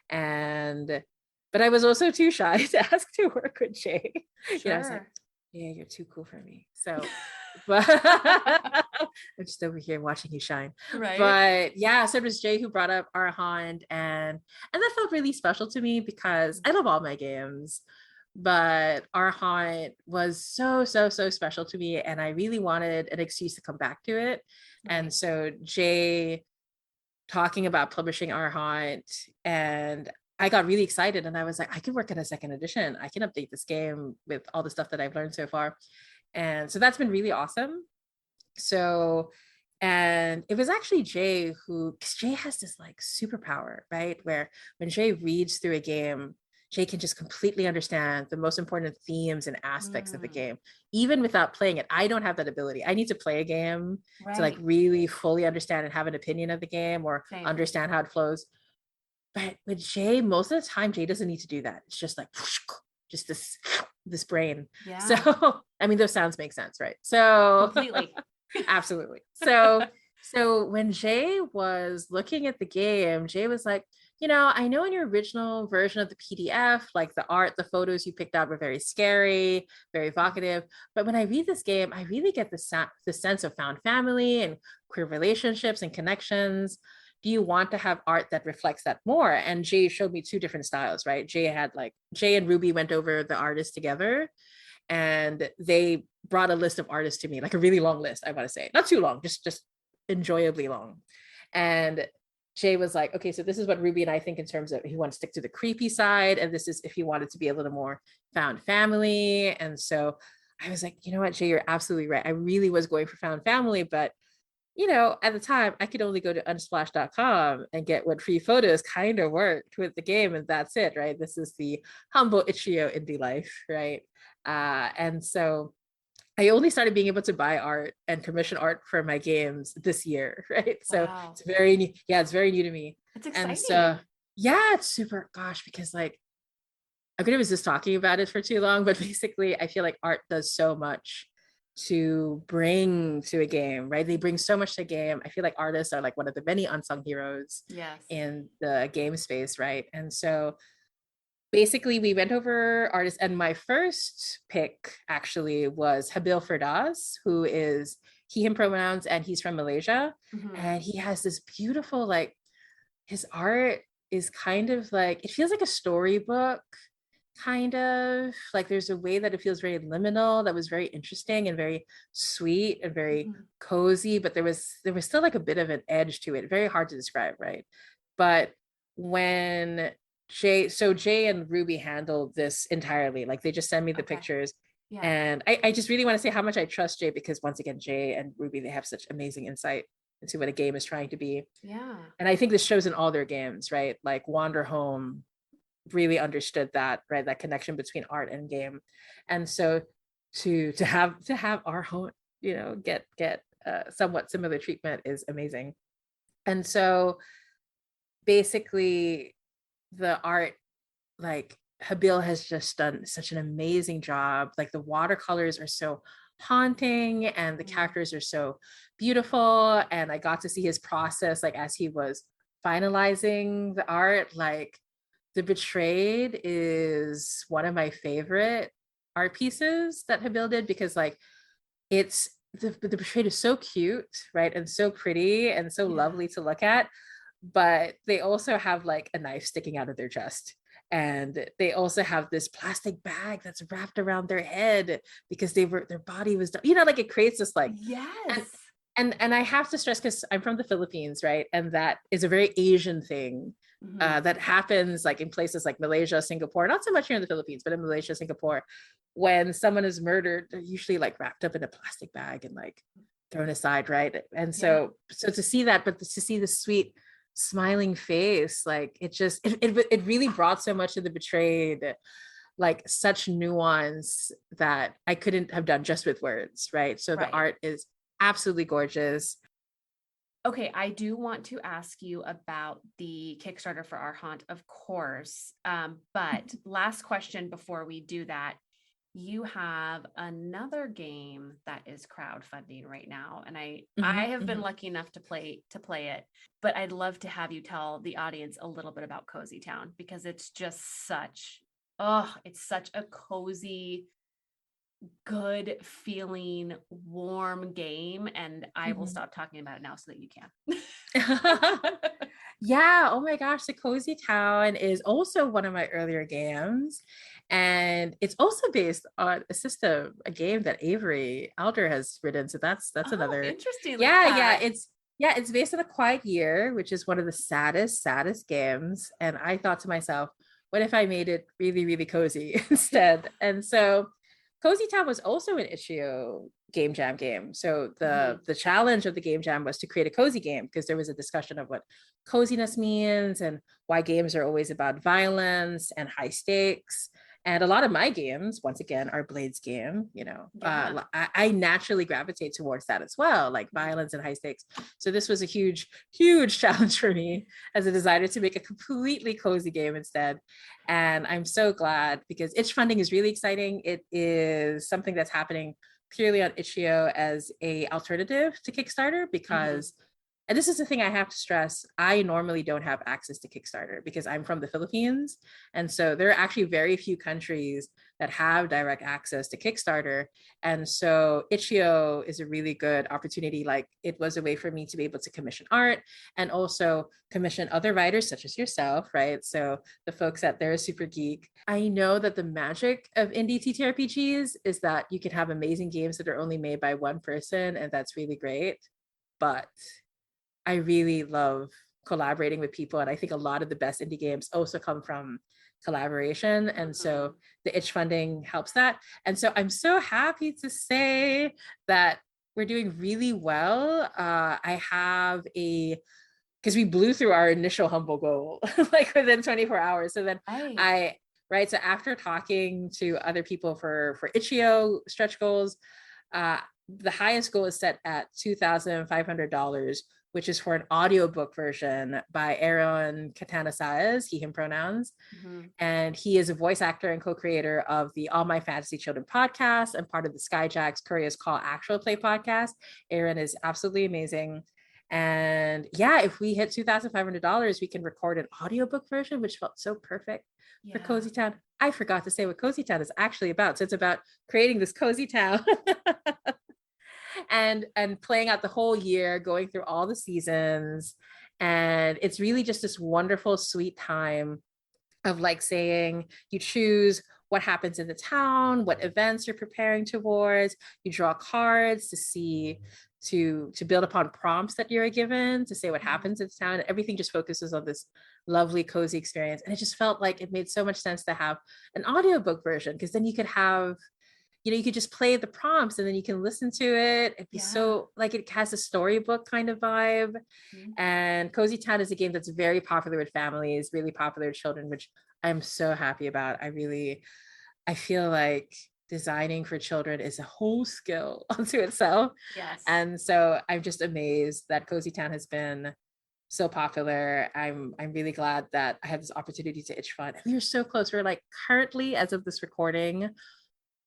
But I was also too shy to ask to work with Jay. Sure. You know, I was like, yeah, you're too cool for me. So, but I'm just over here watching you shine. Right. But yeah, so it was Jay who brought up Our Haunt, and that felt really special to me because I love all my games, but Our Haunt was so special to me, and I really wanted an excuse to come back to it. Right. And so Jay talking about publishing Our Haunt, and I got really excited, and I was like, I could work on a second edition. I can update this game with all the stuff that I've learned so far. And so that's been really awesome. So, and it was actually Jay because Jay has this like superpower, right? Where when Jay reads through a game, Jay can just completely understand the most important themes and aspects of the game, even without playing it. I don't have that ability. I need to play a game to like really fully understand and have an opinion of the game or understand how it flows. But with Jay, most of the time, Jay doesn't need to do that. It's just like, just this brain. Yeah. So, I mean, those sounds make sense, right? So completely. Absolutely. So when Jay was looking at the game, Jay was like, I know in your original version of the PDF, like the art, the photos you picked out were very scary, very evocative. But when I read this game, I really get the sense of found family and queer relationships and connections. Do you want to have art that reflects that more? And Jay showed me two different styles, right? Jay and Ruby went over the artists together, and they brought a list of artists to me, like a really long list, I want to say. Not too long, just enjoyably long. And Jay was like, okay, so this is what Ruby and I think in terms of he wants to stick to the creepy side, and this is if he wanted to be a little more found family. And so I was like, you know what, Jay, you're absolutely right. I really was going for found family, but at the time I could only go to unsplash.com and get what free photos kind of worked with the game, and that's it, right? This is the humble itch.io indie life, right? And so I only started being able to buy art and commission art for my games this year, right? So it's very new. Yeah, it's very new to me. It's exciting. And so, yeah, it's super, because like, I'm going to resist talking about it for too long, but basically I feel like art does so much to bring to a game, right? They bring so much to a game. I feel like artists are like one of the many unsung heroes Yes. in the game space, right? And so basically we went over artists, and my first pick actually was Habil Firdas, who is he, him pronouns, and he's from Malaysia. And he has this beautiful, like, his art is kind of like, it feels like a storybook, kind of like there's a way that it feels very liminal that was very interesting and very sweet and very cozy, but there was still like a bit of an edge to it, very hard to describe, right? But when Jay and Ruby handled this entirely, like they just send me the pictures. Yeah. And I just really want to say how much I trust Jay, because once again, Jay and Ruby, they have such amazing insight into what a game is trying to be. Yeah. And I think this shows in all their games, right? Like Wander Home really understood that, right? That connection between art and game. And so to have our home, you know, get somewhat similar treatment is amazing. And so basically the art, like Habil has just done such an amazing job. Like the watercolors are so haunting and the characters are so beautiful. And I got to see his process, like as he was finalizing the art. Like The Betrayed is one of my favorite art pieces that Habil did, because like it's the Betrayed is so cute, right? And so pretty and so lovely to look at. But they also have like a knife sticking out of their chest. And they also have this plastic bag that's wrapped around their head because their body was, you know, like it creates this like, yes. And I have to stress, because I'm from the Philippines, right? And that is a very Asian thing that happens like in places like Malaysia, Singapore, not so much here in the Philippines, but in Malaysia, Singapore, when someone is murdered, they're usually like wrapped up in a plastic bag and like thrown aside, right? And so to see that, but to see the sweet smiling face, like it just it really brought so much to The Betrayed, like such nuance that I couldn't have done just with words, right? So the art is absolutely gorgeous. Okay, I do want to ask you about the Kickstarter for our haunt, of course. But last question before we do that. You have another game that is crowdfunding right now, and I have been lucky enough to play it, but I'd love to have you tell the audience a little bit about Cozy Town, because it's just such a cozy, good feeling, warm game, and I will stop talking about it now so that you can. Yeah, oh my gosh, the Cozy Town is also one of my earlier games, and it's also based on a game that Avery Alder has written. So that's another interesting. It's based on A Quiet Year, which is one of the saddest games. And I thought to myself, what if I made it really, really cozy instead? And so Cozy Town was also an Itch.io game jam game. So the challenge of the game jam was to create a cozy game, because there was a discussion of what coziness means and why games are always about violence and high stakes. And a lot of my games, once again, are Blade's game, you know. I naturally gravitate towards that as well, like violence and high stakes. So this was a huge, huge challenge for me as a designer to make a completely cozy game instead. And I'm so glad, because itch funding is really exciting. It is something that's happening purely on Itch.io as a alternative to Kickstarter, because and this is the thing I have to stress, I normally don't have access to Kickstarter because I'm from the Philippines. And so there are actually very few countries that have direct access to Kickstarter. And so Itch.io is a really good opportunity. Like, it was a way for me to be able to commission art and also commission other writers such as yourself, right? So the folks at They're a Super Geek. I know that the magic of indie TTRPGs is that you can have amazing games that are only made by one person, and that's really great. But I really love collaborating with people. And I think a lot of the best indie games also come from collaboration. And so the itch funding helps that. And so I'm so happy to say that we're doing really well. I have because we blew through our initial humble goal like within 24 hours. So then so after talking to other people for Itch.io stretch goals, the highest goal is set at $2,500, which is for an audiobook version by Aaron Katana Saez, he, him pronouns. And he is a voice actor and co-creator of the All My Fantasy Children podcast and part of the Skyjack's Courier's Call Actual Play podcast. Aaron is absolutely amazing. And yeah, if we hit $2,500, we can record an audiobook version, which felt so perfect for Cozy Town. I forgot to say what Cozy Town is actually about. So it's about creating this cozy town and playing out the whole year, going through all the seasons. And it's really just this wonderful, sweet time of like saying you choose what happens in the town, what events you're preparing towards. You draw cards to see, to build upon prompts that you're given to say what happens in the town. Everything just focuses on this lovely, cozy experience. And it just felt like it made so much sense to have an audiobook version, because then you could have, you know, you could just play the prompts and then you can listen to it. It'd be so like, it has a storybook kind of vibe. And Cozy Town is a game that's very popular with families, really popular with children, which I'm so happy about. I feel like designing for children is a whole skill unto itself. Yes. And so I'm just amazed that Cozy Town has been so popular. I'm really glad that I had this opportunity to itch fund. And we are so close. We're like currently, as of this recording,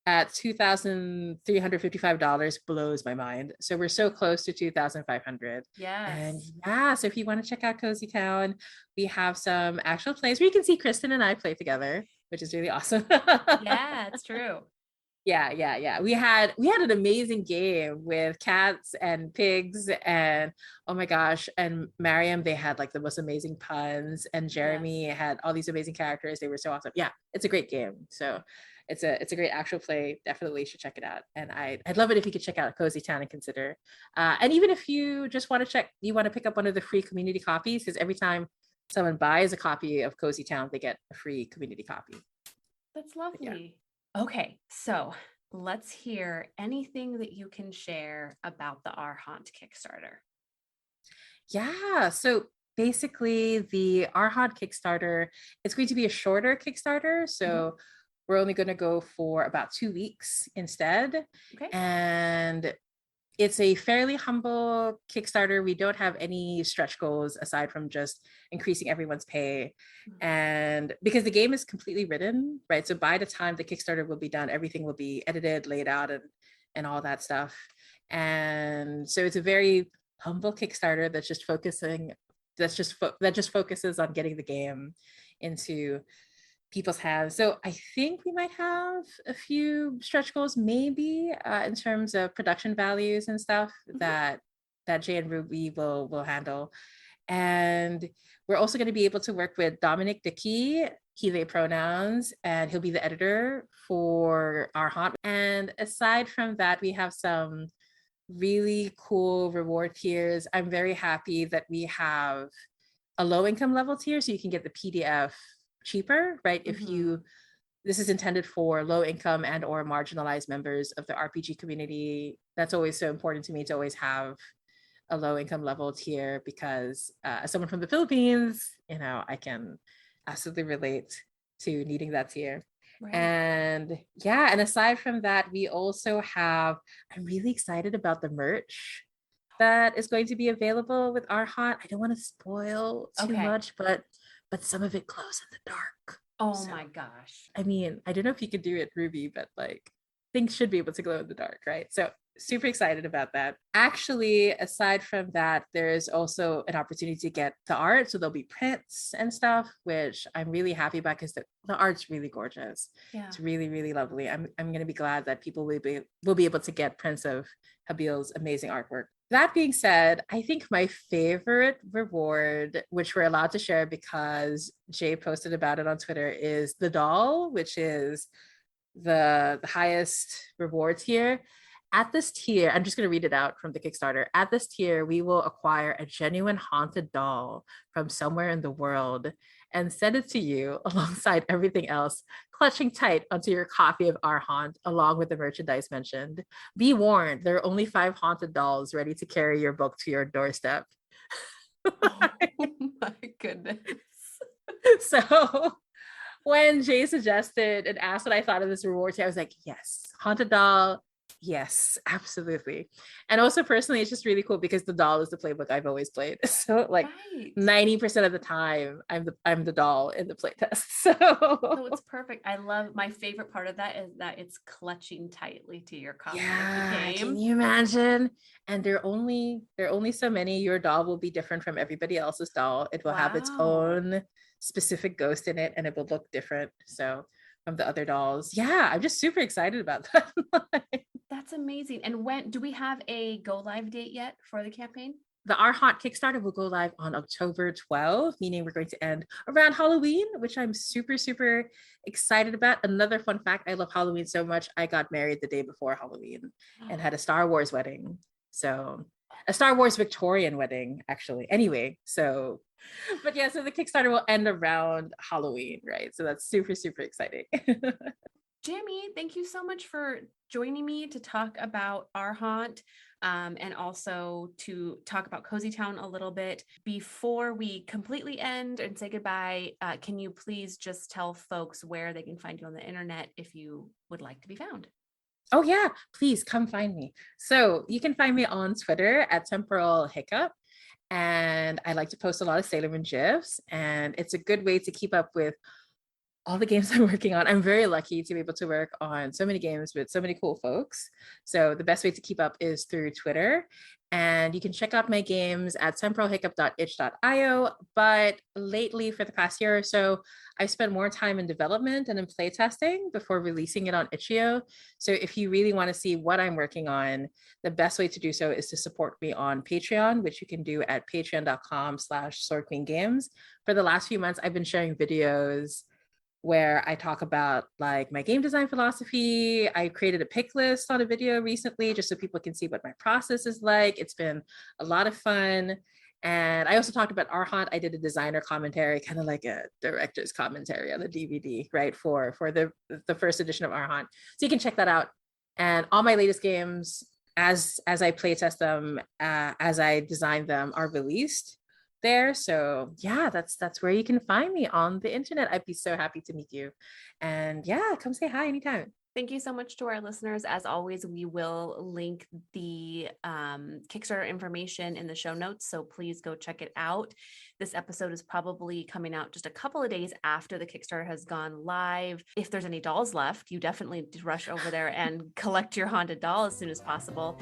at $2,355. Blows my mind. So we're so close to 2,500. Yes. And yeah, so if you want to check out Cozy Town, we have some actual plays where you can see Kristin and I play together, which is really awesome. Yeah, it's true. Yeah. We had an amazing game with cats and pigs, and oh my gosh, and Mariam, they had like the most amazing puns, and Jeremy had all these amazing characters. They were so awesome. Yeah, it's a great game. So it's a great actual play. Definitely should check it out. And I'd love it if you could check out Cozy Town and consider. And even if you just want to you want to pick up one of the free community copies, because every time someone buys a copy of Cozy Town, they get a free community copy. That's lovely. Okay, so let's hear anything that you can share about the Our Haunt Kickstarter. Yeah, so basically the Our Haunt Kickstarter, it's going to be a shorter Kickstarter. So we're only going to go for about 2 weeks instead. Okay. And it's a fairly humble Kickstarter. We don't have any stretch goals aside from just increasing everyone's pay. And because the game is completely written, right? So by the time the Kickstarter will be done, everything will be edited, laid out, and all that stuff. And so it's a very humble Kickstarter that's just focuses on getting the game into people's hands. So I think we might have a few stretch goals, maybe in terms of production values and stuff that Jay and Ruby will handle. And we're also going to be able to work with Dominic Dickey, he, they pronouns, and he'll be the editor for Our Haunt. And aside from that, we have some really cool reward tiers. I'm very happy that we have a low income level tier, so you can get the PDF cheaper, right? If this is intended for low income and or marginalized members of the RPG community. That's always so important to me, to always have a low income level tier, because as someone from the Philippines, you know, I can absolutely relate to needing that tier. Right. And yeah, and aside from that, we also have, I'm really excited about the merch that is going to be available with Our Haunt. I don't want to spoil too much, but some of it glows in the dark. Oh my gosh. I mean, I don't know if you could do it, Ruby, but like things should be able to glow in the dark, right? So super excited about that. Actually, aside from that, there's also an opportunity to get the art. So there'll be prints and stuff, which I'm really happy about, because the art's really gorgeous. Yeah. It's really, really lovely. I'm going to be glad that people will be able to get prints of Habil's amazing artwork. That being said, I think my favorite reward, which we're allowed to share because Jay posted about it on Twitter, is the doll, which is the highest reward tier. At this tier, I'm just going to read it out from the Kickstarter. At this tier, we will acquire a genuine haunted doll from somewhere in the world and send it to you alongside everything else, clutching tight onto your copy of Our Haunt, along with the merchandise mentioned. Be warned, there are only 5 haunted dolls ready to carry your book to your doorstep. Oh my goodness. So when Jay suggested and asked what I thought of this reward tier, I was like, yes, haunted doll, Yes, absolutely. And also personally, it's just really cool because the doll is the playbook I've always played. So like Right. 90% of the time I'm the doll in the playtest. So So it's perfect. I love, my favorite part of that is that it's clutching tightly to your copy of the yeah, can game. you imagine? And there are only so many. Your doll will be different from everybody else's doll. It will have its Wow. own specific ghost in it and it will look different. So from the other dolls. Yeah, I'm just super excited about that. That's amazing. And when do we have a go live date yet for the campaign? The Our Haunt Kickstarter will go live on October 12th, meaning we're going to end around Halloween, which I'm super, super excited about. Another fun fact, I love Halloween so much. I got married the day before Halloween and had a Star Wars wedding. So a Star Wars Victorian wedding, actually. Anyway, so, but yeah, so the Kickstarter will end around Halloween, right? So that's super, super exciting. Jammi, thank you so much for joining me to talk about Our Haunt, and also to talk about Cozy Town a little bit. Before we completely end and say goodbye, can you please just tell folks where they can find you on the internet if you would like to be found? Oh yeah, please come find me. So you can find me on Twitter at Temporal Hiccup. And I like to post a lot of Sailor Moon GIFs. And it's a good way to keep up with all the games I'm working on. I'm very lucky to be able to work on so many games with so many cool folks. So the best way to keep up is through Twitter. And you can check out my games at temporalhiccup.itch.io. But lately, for the past year or so, I've spent more time in development and in playtesting before releasing it on itch.io. So if you really want to see what I'm working on, the best way to do so is to support me on Patreon, which you can do at patreon.com/swordqueengames. For the last few months, I've been sharing videos where I talk about like my game design philosophy. I created a pick list on a video recently just so people can see what my process is like. It's been a lot of fun. And I also talked about Our Haunt. I did a designer commentary, kind of like a director's commentary on the DVD, right? For the first edition of Our Haunt. So you can check that out. And all my latest games, as I play test them, as I design them, are released there. So yeah, that's where you can find me on the internet. I'd be so happy to meet you. And yeah, come say hi anytime. Thank you so much to our listeners. As always, we will link the Kickstarter information in the show notes, so please go check it out. This episode is probably coming out just a couple of days after the Kickstarter has gone live. If there's any dolls left, you definitely need to rush over there and collect your haunted doll as soon as possible.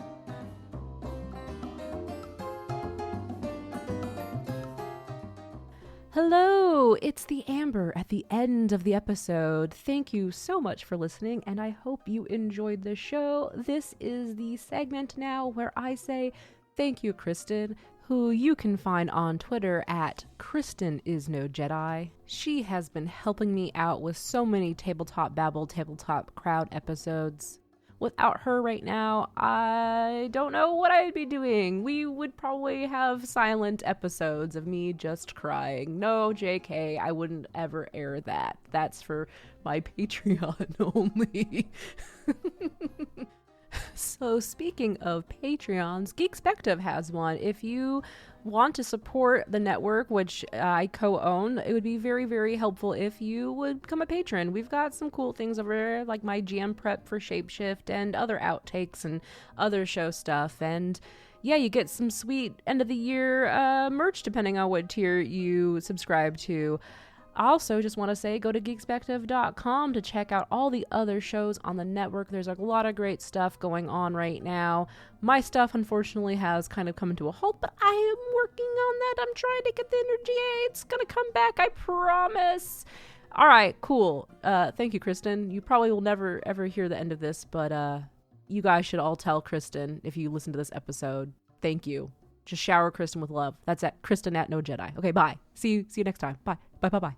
Hello, it's the Amber at the end of the episode. Thank you so much for listening, and I hope you enjoyed the show. This is the segment now where I say thank you, Kristin, who you can find on Twitter at Kristin is no Jedi. She has been helping me out with so many Tabletop Babble, Tabletop Crowd episodes. Without her right now, I don't know what I'd be doing. We would probably have silent episodes of me just crying. No, JK, I wouldn't ever air that. That's for my Patreon only. So speaking of Patreons, Geekspective has one. If you want to support the network, which I co-own, it would be very, very helpful if you would become a patron. We've got some cool things over there, like my GM prep for Shapeshift and other outtakes and other show stuff. And yeah, you get some sweet end of the year merch depending on what tier you subscribe to. I also just want to say go to geekspective.com to check out all the other shows on the network. There's a lot of great stuff going on right now. My stuff, unfortunately, has kind of come to a halt, but I am working on that. I'm trying to get the energy. It's going to come back, I promise. All right, cool. Thank you, Kristin. You probably will never, ever hear the end of this, but you guys should all tell Kristin if you listen to this episode. Thank you. Just shower Kristin with love. That's at Kristin at No Jedi. Okay, bye. See you next time. Bye. Bye.